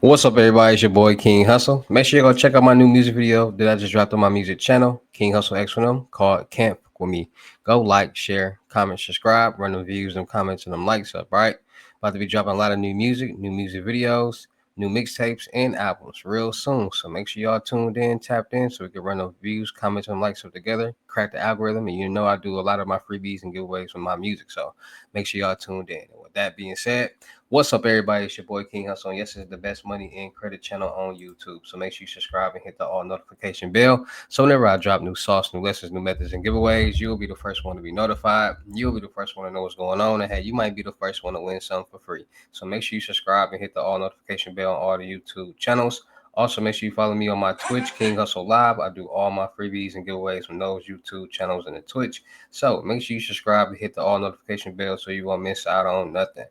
What's up, everybody? It's your boy King Hussle. Make sure you go check out my new music video that I just dropped on my music channel, King Hussle X1M, called Camp with Me. Go like, share, comment, subscribe, run them views, them comments, and them likes up, right? About to be dropping a lot of new music videos, new mixtapes, and albums real soon. So make sure y'all tuned in, tapped in, so we can run those views, comments, and likes up together, crack the algorithm. And you know I do a lot of my freebies and giveaways with my music. So make sure y'all tuned in. And with that being said, what's up, everybody? It's your boy King Hustle. And yes, it's the best money and credit channel on YouTube. So make sure you subscribe and hit the all notification bell. So whenever I drop new sauce, new lessons, new methods, and giveaways, you'll be the first one to be notified. You'll be the first one to know what's going on. And hey, you might be the first one to win something for free. So make sure you subscribe and hit the all notification bell on all the YouTube channels. Also, make sure you follow me on my Twitch, King Hustle Live. I do all my freebies and giveaways from those YouTube channels and the Twitch. So make sure you subscribe and hit the all notification bell so you won't miss out on nothing.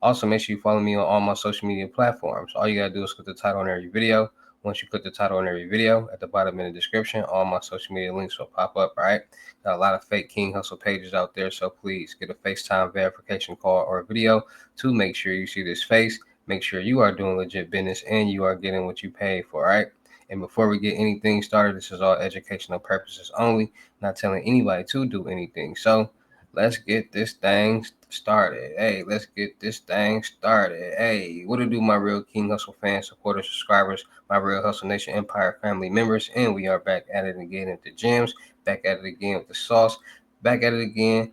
Also, make sure you follow me on all my social media platforms. All you gotta do is click the title on every video. Once you click the title on every video, at the bottom in the description, all my social media links will pop up, all right? Got a lot of fake King Hustle pages out there, so please get a FaceTime verification call or video to make sure you see this face. Make sure you are doing legit business and you are getting what you paid for, all right? And before we get anything started, this is all educational purposes only, not telling anybody to do anything. So let's get this thing started. Hey, let's get this thing started. Hey, what to do, my real King Hustle fans, supporters, subscribers, my real Hustle Nation Empire family members, and we are back at it again at the gyms, back at it again with the sauce, back at it again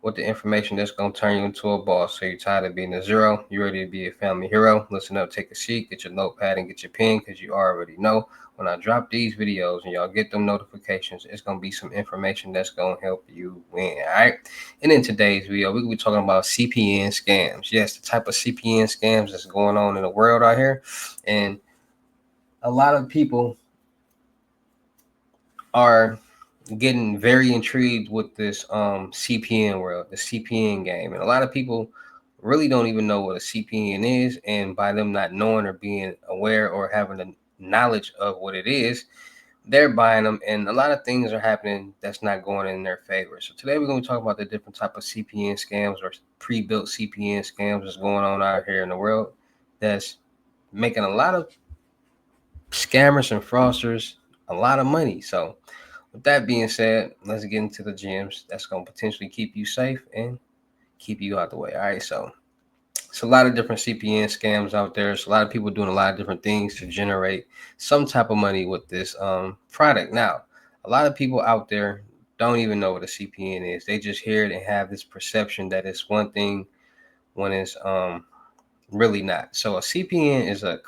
with the information that's going to turn you into a boss. So you're tired of being a zero, you're ready to be a family hero. Listen up, take a seat, get your notepad and get your pen, because you already know when I drop these videos and y'all get them notifications, it's going to be some information that's going to help you win, all right? And in today's video, we're going to be talking about CPN scams. Yes, the type of CPN scams that's going on in the world out here. And a lot of people are getting very intrigued with this CPN world, the CPN game. And a lot of people really don't even know what a CPN is. And by them not knowing or being aware or having the knowledge of what it is, they're buying them. And a lot of things are happening that's not going in their favor. So today we're going to talk about the different type of CPN scams or pre-built CPN scams that's going on out here in the world that's making a lot of scammers and fraudsters a lot of money. So with that being said, let's get into the gems that's going to potentially keep you safe and keep you out the way. All right, so it's a lot of different CPN scams out there. It's a lot of people doing a lot of different things to generate some type of money with this product. Now, a lot of people out there don't even know what a CPN is. They just hear it and have this perception that it's one thing when it's really not. So a CPN is a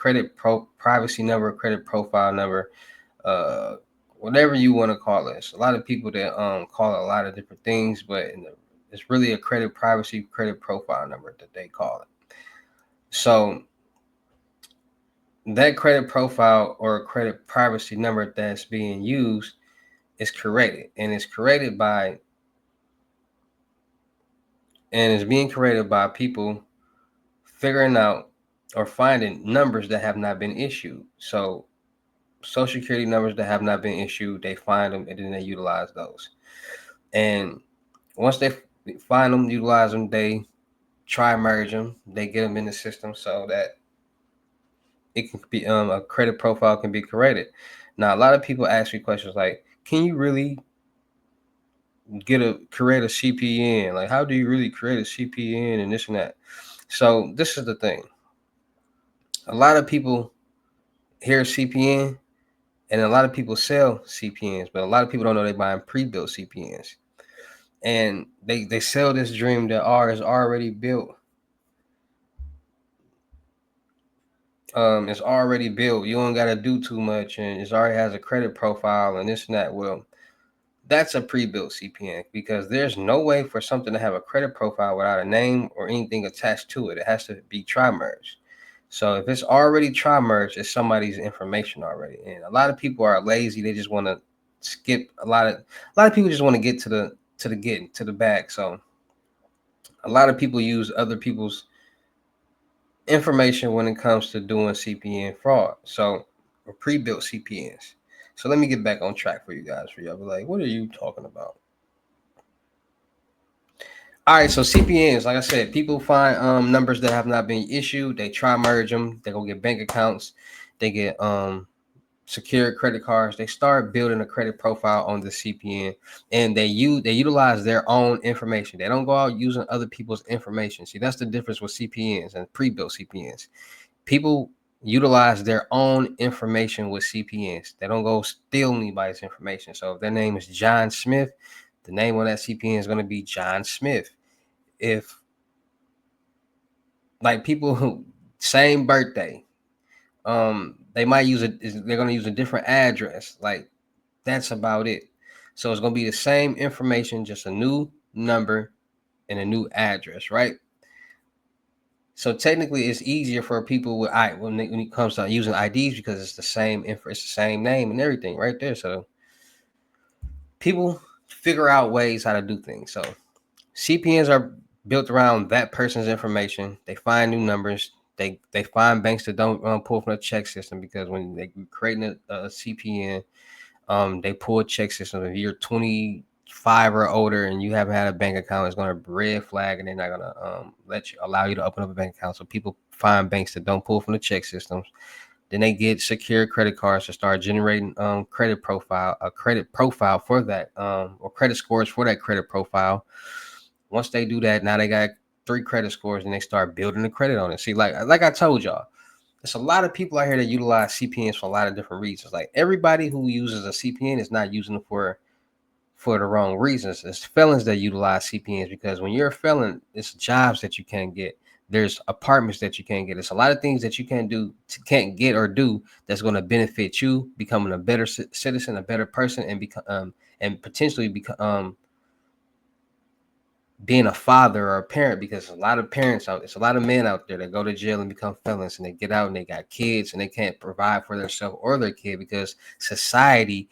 privacy number, credit profile number, uh, whatever you want to call it. It's a lot of people that call it a lot of different things, but it's really a credit privacy, credit profile number that they call it. So that credit profile or credit privacy number that's being used is created, and it's being created by people figuring out or finding numbers that have not been issued. So social security numbers that have not been issued, they find them and then they utilize those. And once they find them, utilize them, they try merge them, they get them in the system so that it can be a credit profile can be created. Now, a lot of people ask me questions like, "Can you really create a CPN? Like, how do you really create a CPN and this and that?" So this is the thing: a lot of people hear CPN, and a lot of people sell CPNs, but a lot of people don't know they're buying pre-built CPNs, and they sell this dream that is already built. It's already built. You don't got to do too much, and it already has a credit profile and this and that. Well, that's a pre-built CPN because there's no way for something to have a credit profile without a name or anything attached to it. It has to be tri-merged. So if it's already tri-merged, it's somebody's information already. And a lot of people are lazy. They just want to skip a lot of people just want to get to the back. So a lot of people use other people's information when it comes to doing CPN fraud. So, or pre-built CPNs. So let me get back on track for you guys. For y'all be like, what are you talking about? All right, so CPNs, like I said, people find numbers that have not been issued. They try merge them. They go get bank accounts. They get secured credit cards. They start building a credit profile on the CPN, and they utilize their own information. They don't go out using other people's information. See, that's the difference with CPNs and pre-built CPNs. People utilize their own information with CPNs. They don't go steal anybody's information. So if their name is John Smith, the name on that CPN is going to be John Smith. If like people who same birthday, they might use it. They're going to use a different address. Like that's about it. So it's going to be the same information, just a new number and a new address, right? So technically, it's easier for people with when it comes to using IDs because it's the same it's the same name and everything right there. So people figure out ways how to do things. So CPNs are built around that person's information. They find new numbers. They find banks that don't pull from the check system because when they creating a CPN, they pull check systems. If you're 25 or older and you haven't had a bank account, it's going to red flag and they're not going to allow you to open up a bank account. So people find banks that don't pull from the check systems. Then they get secure credit cards to start generating a credit profile for that or credit scores for that credit profile. Once they do that, now they got 3 credit scores and they start building the credit on it. See, like I told y'all, there's a lot of people out here that utilize CPNs for a lot of different reasons. Like everybody who uses a CPN is not using it for the wrong reasons. It's felons that utilize CPNs because when you're a felon, it's jobs that you can't get. There's apartments that you can't get. It's a lot of things that you can't get or do that's going to benefit you becoming a better citizen, a better person, and become and potentially become being a father or a parent, because a lot of parents out, it's a lot of men out there that go to jail and become felons and they get out and they got kids and they can't provide for themselves or their kid because society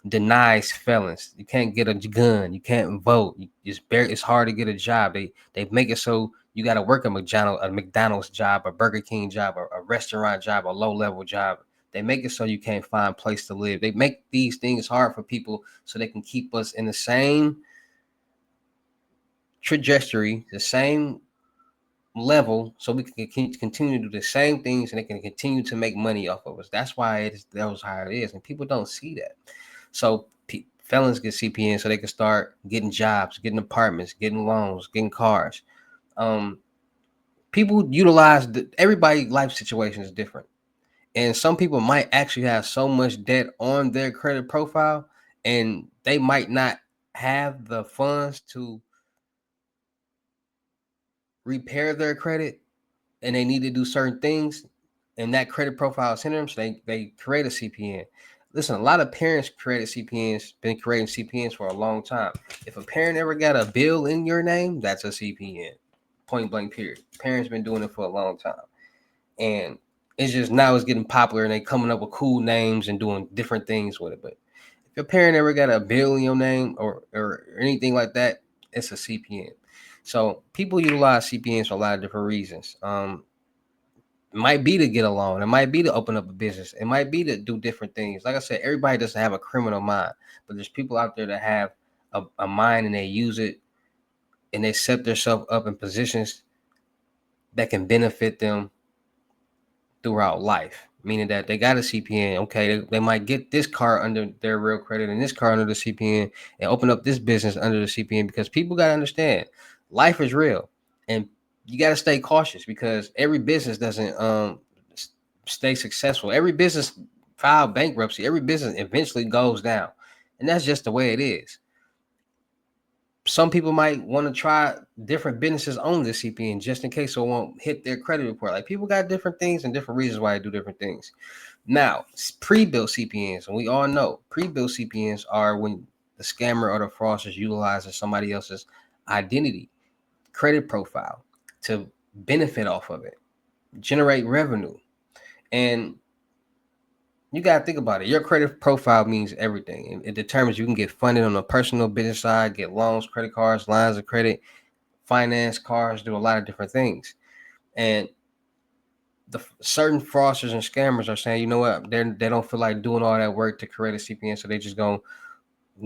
denies felons. You can't get a gun, you can't vote, it's hard to get a job. They make it so you got to work a McDonald's job, a Burger King job, a restaurant job, a low level job. They make it so you can't find a place to live. They make these things hard for people so they can keep us in the same trajectory, the same level, so we can continue to do the same things and they can continue to make money off of us. That's why that was how it is, and people don't see that. So felons get CPN so they can start getting jobs, getting apartments, getting loans, getting cars. People utilize everybody's life situation is different, and some people might actually have so much debt on their credit profile, and they might not have the funds to repair their credit, and they need to do certain things, and that credit profile is hindering them, so they create a CPN. Listen, a lot of parents created CPNs, been creating CPNs for a long time. If a parent ever got a bill in your name, that's a CPN. Point blank period. Parents been doing it for a long time. And it's just now it's getting popular and they coming up with cool names and doing different things with it. But if your parent ever got a bill in your name or anything like that, it's a CPN. So people utilize CPNs for a lot of different reasons. It might be to get a loan. It might be to open up a business. It might be to do different things. Like I said, everybody doesn't have a criminal mind, but there's people out there that have a mind and they use it and they set themselves up in positions that can benefit them throughout life. Meaning that they got a CPN. Okay, they might get this car under their real credit and this car under the CPN and open up this business under the CPN, because people got to understand life is real and you got to stay cautious because every business doesn't stay successful. Every business file bankruptcy. Every business eventually goes down, and that's just the way it is. Some people might want to try different businesses on the CPN just in case it won't hit their credit report. Like people got different things and different reasons why they do different things. Now, pre-built CPNs, and we all know pre-built CPNs are when the scammer or the fraudsters utilizes somebody else's identity, credit profile to benefit off of it, generate revenue. And you got to think about it. Your credit profile means everything. It determines you can get funded on the personal business side, get loans, credit cards, lines of credit, finance cars, do a lot of different things. And the certain fraudsters and scammers are saying, you know what, they don't feel like doing all that work to create a CPN, so they just gonna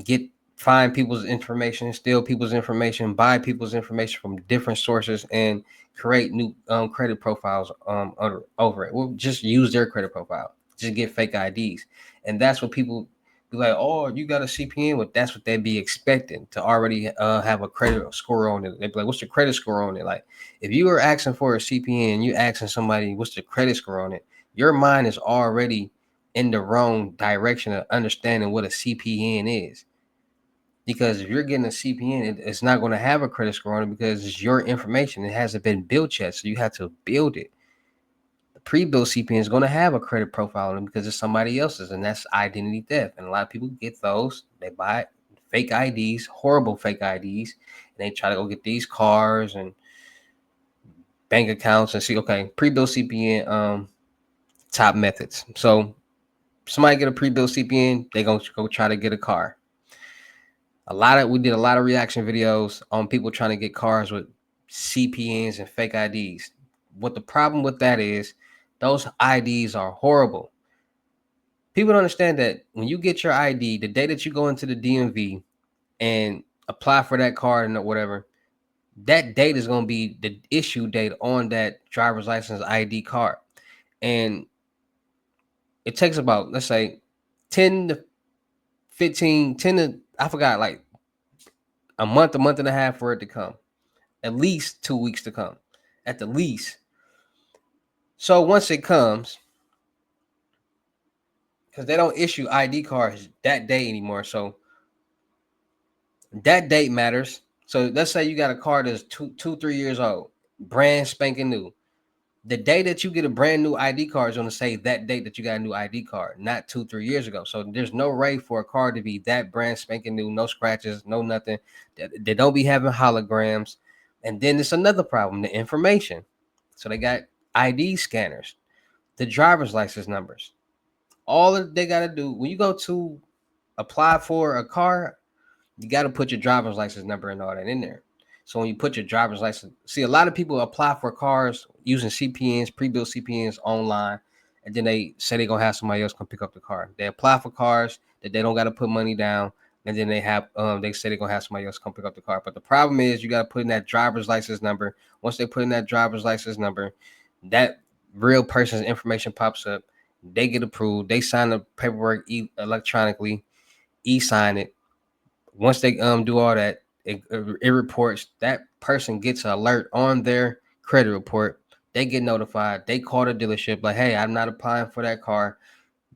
get find people's information, steal people's information, buy people's information from different sources, and create new credit profiles over it. We'll just use their credit profile, just get fake IDs, and that's what people be like. Oh, you got a CPN? Well, that's what they'd be expecting to already have a credit score on it. They'd be like, "What's the credit score on it?" Like, if you were asking for a CPN, you asking somebody, "What's the credit score on it?" Your mind is already in the wrong direction of understanding what a CPN is. Because if you're getting a CPN, it's not going to have a credit score on it because it's your information. It hasn't been built yet, so you have to build it. The pre-built CPN is going to have a credit profile on it because it's somebody else's, and that's identity theft. And a lot of people get those. They buy fake IDs, horrible fake IDs, and they try to go get these cars and bank accounts and see, okay, pre-built CPN, top methods. So somebody get a pre-built CPN, they gonna go try to get a car. We did a lot of reaction videos on people trying to get cars with CPNs and fake IDs. What the problem with that is, those IDs are horrible. People don't understand that when you get your ID, the day that you go into the DMV and apply for that card and whatever, that date is going to be the issue date on that driver's license ID card. And it takes about, let's say, 10 to 15, 10 to, I forgot, like a month and a half for it to come. At least 2 weeks to come, at the least. So once it comes, because they don't issue ID cards that day anymore, so that date matters. So let's say you got a car that's 3 years old, brand spanking new. The day that you get a brand new ID card is going to say that date that you got a new ID card, not 2-3 years ago. So there's no way for a car to be that brand spanking new, no scratches, no nothing. They don't be having holograms. And then it's another problem, the information. So they got ID scanners, the driver's license numbers. All that they got to do when you go to apply for a car, you got to put your driver's license number and all that in there. So when you put your driver's license, see, a lot of people apply for cars using CPNs, pre-built CPNs online, and then they say they're gonna have somebody else come pick up the car. They apply for cars that they don't got to put money down, and then they say they're gonna have somebody else come pick up the car. But the problem is you got to put in that driver's license number. Once they put in that driver's license number, that real person's information pops up. They get approved. They sign the paperwork electronically, e-sign it. Once they do all that, it reports. That person gets an alert on their credit report. They get notified. They call the dealership like, "Hey, I'm not applying for that car."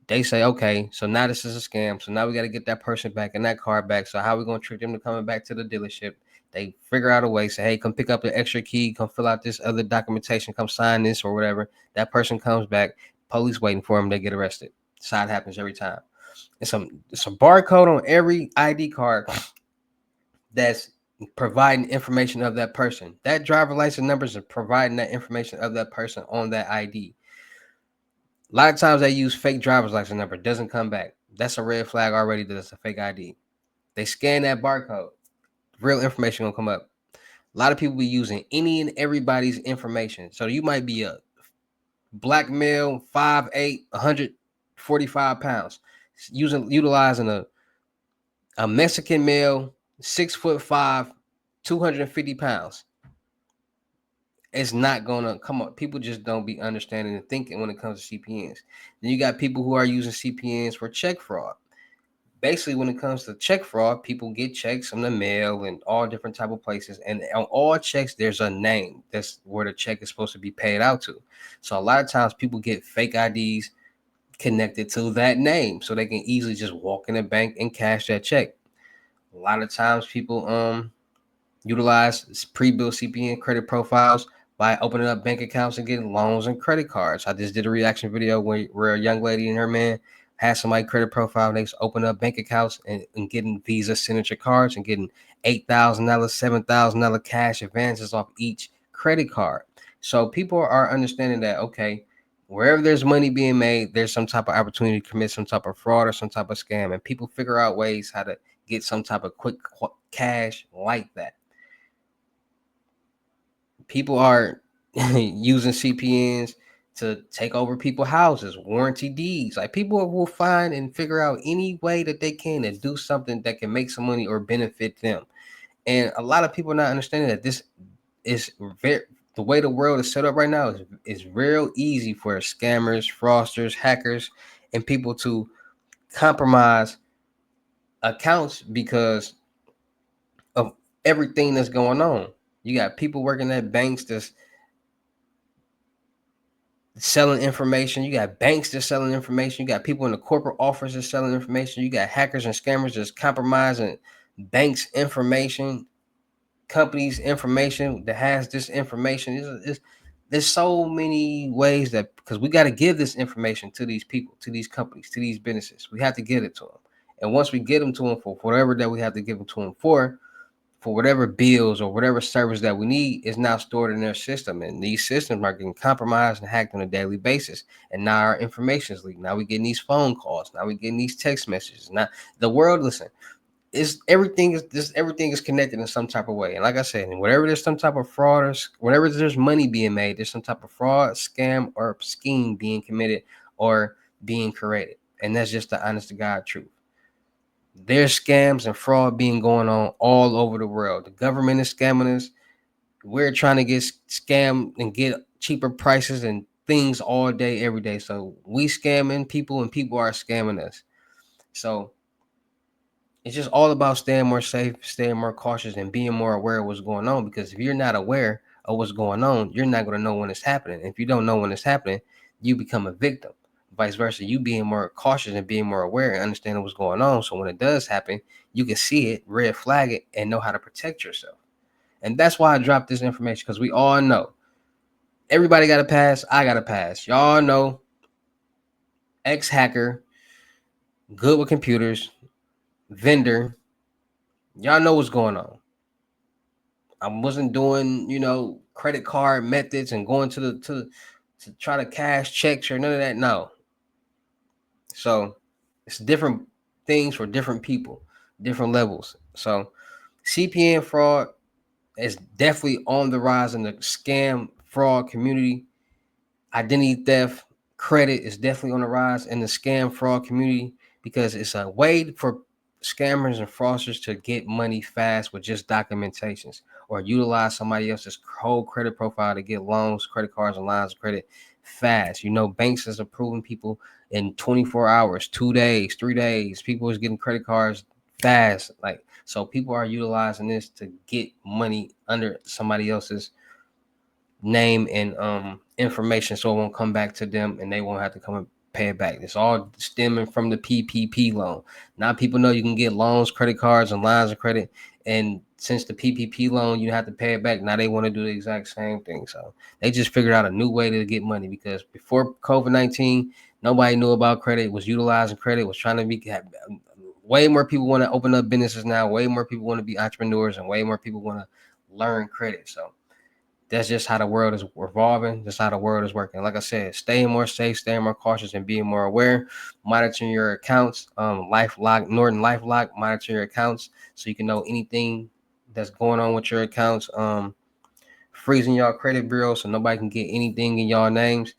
They say, "Okay, so now this is a scam. So now we got to get that person back and that car back. So how are we gonna trick them to coming back to the dealership?" They figure out a way. Say, "Hey, come pick up the extra key. Come fill out this other documentation. Come sign this or whatever." That person comes back. Police waiting for them. They get arrested. Side happens every time. It's a barcode on every ID card that's providing information of that person. That driver license numbers are providing that information of that person on that ID. A lot of times they use fake driver's license number. It doesn't come back. That's a red flag already that it's a fake ID. They scan that barcode. Real information gonna come up. A lot of people be using any and everybody's information. So you might be a black male, 5'8", 145 pounds, utilizing a Mexican male, 6'5", 250 pounds. It's not gonna come up. People just don't be understanding and thinking when it comes to CPNs. Then you got people who are using CPNs for check fraud. Basically, when it comes to check fraud, people get checks from the mail and all different type of places, and on all checks there's a name. That's where the check is supposed to be paid out to. So a lot of times people get fake IDs connected to that name, so they can easily just walk in the bank and cash that check. A lot of times people utilize pre-built CPN credit profiles by opening up bank accounts and getting loans and credit cards. I just did a reaction video where a young lady and her man had somebody credit profile. And they just open up bank accounts and getting Visa signature cards and getting $8,000, $7,000 cash advances off each credit card. So people are understanding that, okay, wherever there's money being made, there's some type of opportunity to commit some type of fraud or some type of scam. And people figure out ways how to get some type of quick cash like that. People are using CPNs to take over people's houses, warranty deeds. Like people will find and figure out any way that they can to do something that can make some money or benefit them. And a lot of people are not understanding that this is very, the way the world is set up right now is real easy for scammers, fraudsters, hackers, and people to compromise accounts because of everything that's going on. You got people working at banks that's selling information. You got banks that's selling information. You got people in the corporate office that's selling information. You got hackers and scammers that's compromising banks' information, companies' information that has this information. There's so many ways that, because we got to give this information to these people, to these companies, to these businesses. We have to get it to them. And once we get them to them for whatever that we have to give them to them for whatever bills or whatever service that we need, is now stored in their system. And these systems are getting compromised and hacked on a daily basis. And now our information is leaked. Now we're getting these phone calls. Now we're getting these text messages. Now the world, listen, everything is connected in some type of way. And like I said, whatever there's some type of fraud or whenever there's money being made, there's some type of fraud, scam, or scheme being committed or being created. And that's just the honest to God truth. There's scams and fraud being going on all over the world. The government is scamming us. We're trying to get scammed and get cheaper prices and things all day, every day. So we scamming people and people are scamming us. So it's just all about staying more safe, staying more cautious, and being more aware of what's going on. Because if you're not aware of what's going on, you're not going to know when it's happening. If you don't know when it's happening, you become a victim. Vice versa, you being more cautious and being more aware and understanding what's going on. So when it does happen, you can see it, red flag it, and know how to protect yourself. And that's why I dropped this information, because we all know everybody got a pass. I got a pass. Y'all know ex hacker, good with computers, vendor. Y'all know what's going on. I wasn't doing, credit card methods and going to try to cash checks or none of that. No. So it's different things for different people, different levels. So CPN fraud is definitely on the rise in the scam fraud community. Identity theft, credit is definitely on the rise in the scam fraud community, because it's a way for scammers and fraudsters to get money fast with just documentations, or utilize somebody else's whole credit profile to get loans, credit cards, and lines of credit fast. Banks is approving people in 24 hours, 2 days, 3 days. People is getting credit cards fast. So people are utilizing this to get money under somebody else's name and information, so it won't come back to them and they won't have to come and pay it back. It's all stemming from the PPP loan. Now people know you can get loans, credit cards, and lines of credit, and since the PPP loan you have to pay it back, now they want to do the exact same thing. So they just figured out a new way to get money, because before COVID-19 nobody knew about credit, was utilizing credit, was trying to be way more people want to open up businesses now, way more people want to be entrepreneurs, and way more people want to learn credit. So that's just how the world is revolving. That's how the world is working. Like I said, staying more safe, staying more cautious, and being more aware. Monitoring your accounts. LifeLock, Norton LifeLock, monitor your accounts so you can know anything that's going on with your accounts. Freezing your credit bureau so nobody can get anything in your names.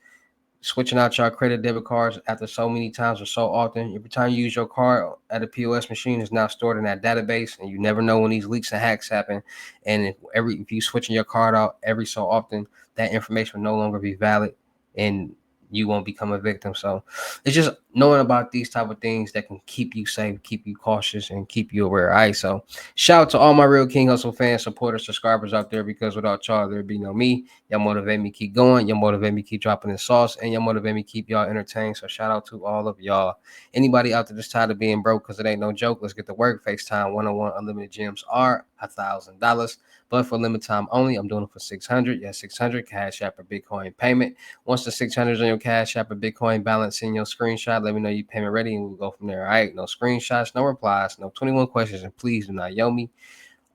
Switching out your credit debit cards after so many times or so often. Every time you use your card at a POS machine, is now stored in that database, and you never know when these leaks and hacks happen. And if you switching your card out every so often, that information will no longer be valid, and you won't become a victim. So it's just knowing about these type of things that can keep you safe, keep you cautious, and keep you aware. All right. So shout out to all my real King Hustle fans, supporters, subscribers out there, because without y'all, there'd be no me. Y'all motivate me keep going. Y'all motivate me keep dropping the sauce, and y'all motivate me keep y'all entertained. So shout out to all of y'all. Anybody out there that's tired of being broke, because it ain't no joke, let's get to work. FaceTime 101 unlimited gems are $1,000. But for limited time only, I'm doing it for 600. Yeah, 600 Cash App or Bitcoin payment. Once the 600 is on your Cash App or Bitcoin balance, in your screenshot, let me know you payment ready, and we'll go from there. All right, no screenshots, no replies, no 21 questions, and please do not yell me.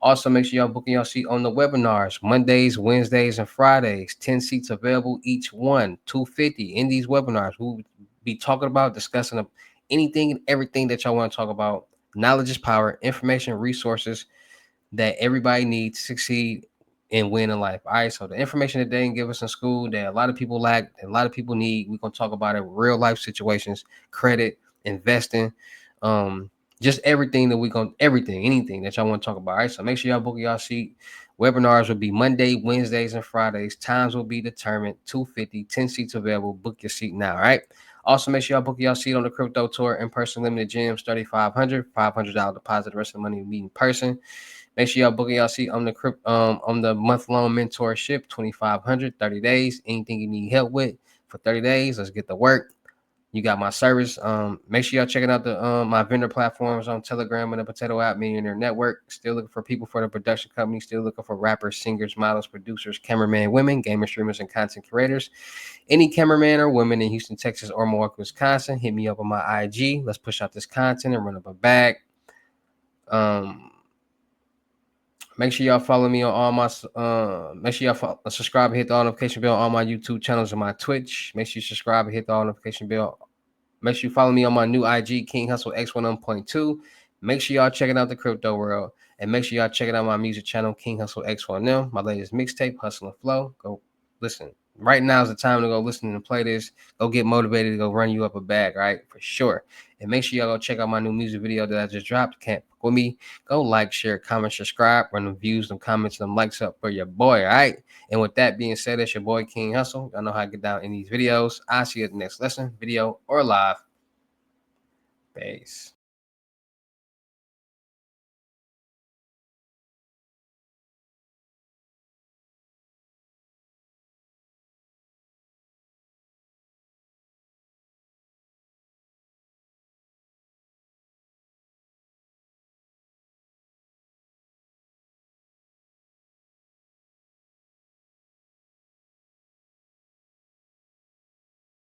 Also, make sure y'all booking your seat on the webinars Mondays, Wednesdays, and Fridays. 10 seats available each one, 250 in these webinars. We'll be talking about, discussing anything and everything that y'all want to talk about. Knowledge is power, information, resources that everybody needs to succeed and win in life. All right. So the information that they didn't give us in school that a lot of people lack, that a lot of people need, we're gonna talk about it. Real life situations, credit, investing, just everything that we gonna everything, anything that y'all want to talk about. All right. So make sure y'all book y'all seat. Webinars will be Monday, Wednesdays, and Fridays. Times will be determined. 250, 10 seats available. Book your seat now. All right. Also, make sure y'all book y'all seat on the crypto tour in person. Limited gyms, $3,500 deposit. The rest of the money will be in person. Make sure y'all booking y'all seat on the month-long mentorship, 2,500, 30 days. Anything you need help with for 30 days, let's get to work. You got my service. Make sure y'all checking out the my vendor platforms on Telegram and the Potato App Millionaire Network. Still looking for people for the production company. Still looking for rappers, singers, models, producers, cameraman, women, gamer streamers, and content creators. Any cameraman or women in Houston, Texas, or Milwaukee, Wisconsin, hit me up on my IG. Let's push out this content and run up a bag. Make sure y'all follow me on all my make sure y'all subscribe and hit the notification bell on all my YouTube channels and my Twitch. Make sure you subscribe and hit the notification bell. Make sure you follow me on my new IG, King Hussle X1M.2. Make sure y'all checking out the crypto world. And make sure y'all checking out my music channel, King Hussle X1M, my latest mixtape, Hustle and Flow. Go listen. Right now is the time to go listen and play this. Go get motivated to go run you up a bag, right? For sure. And make sure y'all go check out my new music video that I just dropped. Can't fuck with me. Go like, share, comment, subscribe, run them views, them comments, them likes up for your boy, all right? And with that being said, it's your boy King Hussle. Y'all know how to get down in these videos. I'll see you at the next lesson, video, or live. Peace.